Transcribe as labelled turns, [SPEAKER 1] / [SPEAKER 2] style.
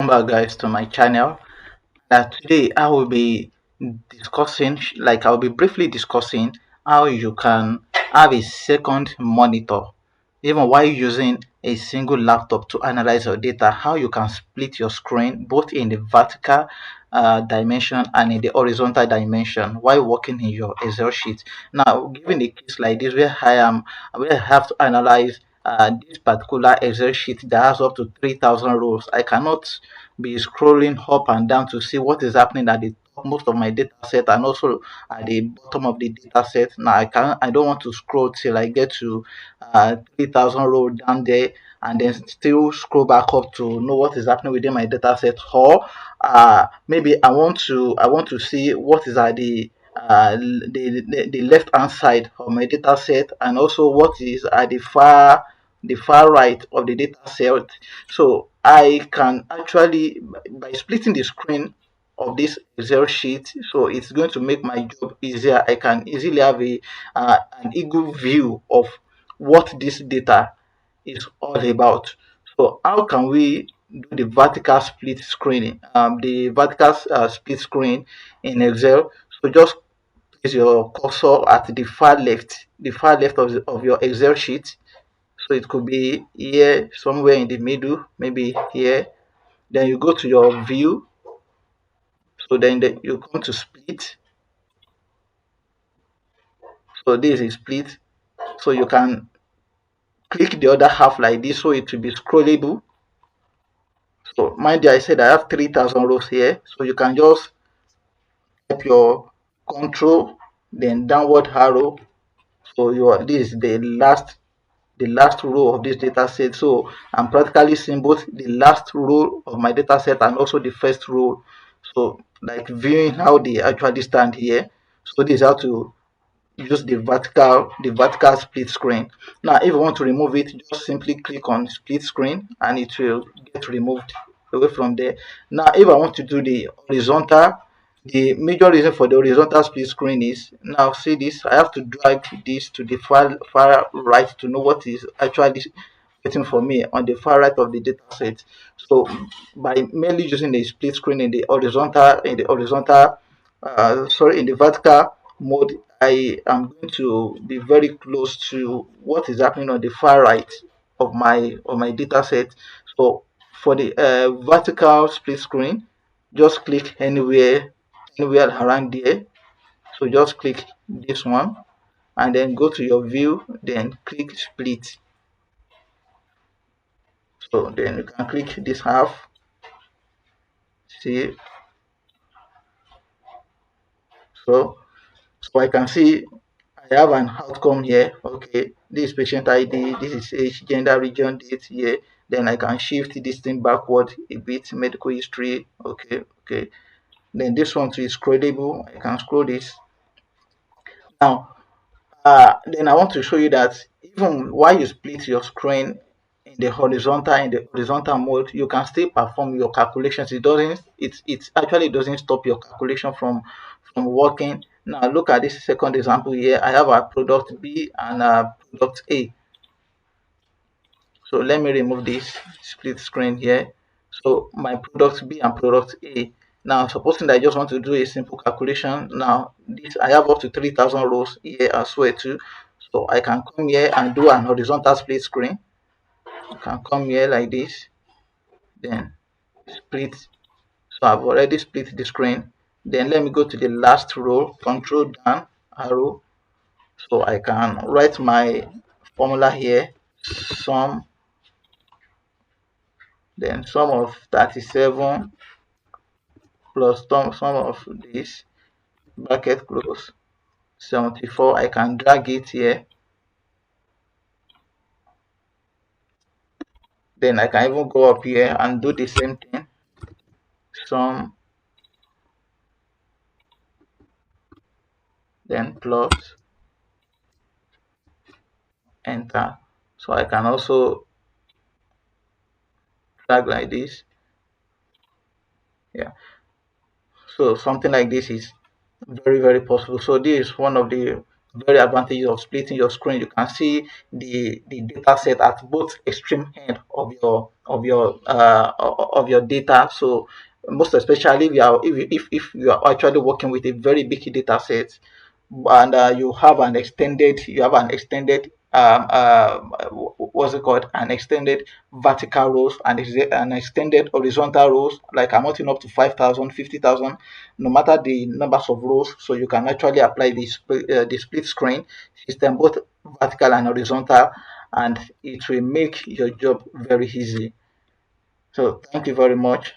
[SPEAKER 1] Welcome back, guys, to my channel. Today I will be discussing, I'll be briefly discussing how you can have a second monitor even while using a single laptop to analyze your data. How you can split your screen both in the vertical dimension and in the horizontal dimension while working in your Excel sheet. Now, given a case like this where I have to analyze this particular Excel sheet that has up to 3,000 rows, I cannot be scrolling up and down to see what is happening at the top most of my data set and also at the bottom of the data set. Now I don't want to scroll till I get to 3,000 row down there and then still scroll back up to know what is happening within my data set. Or maybe I want to see what is at the left hand side of my data set and also what is at the far right of the data set. So I can actually, by splitting the screen of this Excel sheet, so it's going to make my job easier. I can easily have an eagle view of what this data is all about. So how can we do the vertical split screening? The vertical split screen in Excel. So just place your cursor at the far left of your Excel sheet. So it could be here, somewhere in the middle, maybe here. Then you go to your view. So then you come to split. So this is split. So you can click the other half like this so it will be scrollable. So mind you, I said I have 3,000 rows here. So you can just type your control, then downward arrow. So this is the last row of this data set. So I'm practically seeing both the last row of my data set and also the first row. So like viewing how they actually stand here. So this is how to use the vertical split screen. Now if you want to remove it, just simply click on split screen and it will get removed away from there. Now if I want to do the horizontal, the major reason for the horizontal split screen is, now see this, I have to drag this to the far right to know what is actually waiting for me on the far right of the data set. So by merely using the split screen in the vertical mode, I am going to be very close to what is happening on the far right of my data set. So for the vertical split screen, just click anywhere around there. So just click this one and then go to your view, then click split. So then you can click this half. See, so I can see I have an outcome here. Okay, this is patient ID, this is age, gender, region, date here. Then I can shift this thing backward a bit, medical history. Okay. Then this one too is scrollable. I can scroll this. Now, then I want to show you that even while you split your screen in the horizontal mode, you can still perform your calculations. It actually doesn't stop your calculation from working. Now look at this second example here. I have a product B and a product A. So let me remove this split screen here. So my product B and product A. Now supposing that I just want to do a simple calculation. Now this, I have up to 3,000 rows here as well too. So I can come here and do an horizontal split screen. I can come here like this, then split. So I've already split the screen. Then let me go to the last row, control down arrow. So I can write my formula here, sum, then sum of 37 plus sum of this, bracket close, 74. I can drag it here. Then I can even go up here and do the same thing, sum, then plus, enter. So I can also drag like this. Yeah, so something like this is very possible. So this is one of the very advantages of splitting your screen. You can see the data set at both extreme end of your data. So most especially if you are actually working with a very big data set, and you have an extended what's it called, an extended vertical rows and an extended horizontal rows, like amounting up to 5,000, 50,000, no matter the numbers of rows. So you can actually apply the split screen system, both vertical and horizontal, and it will make your job very easy. So thank you very much.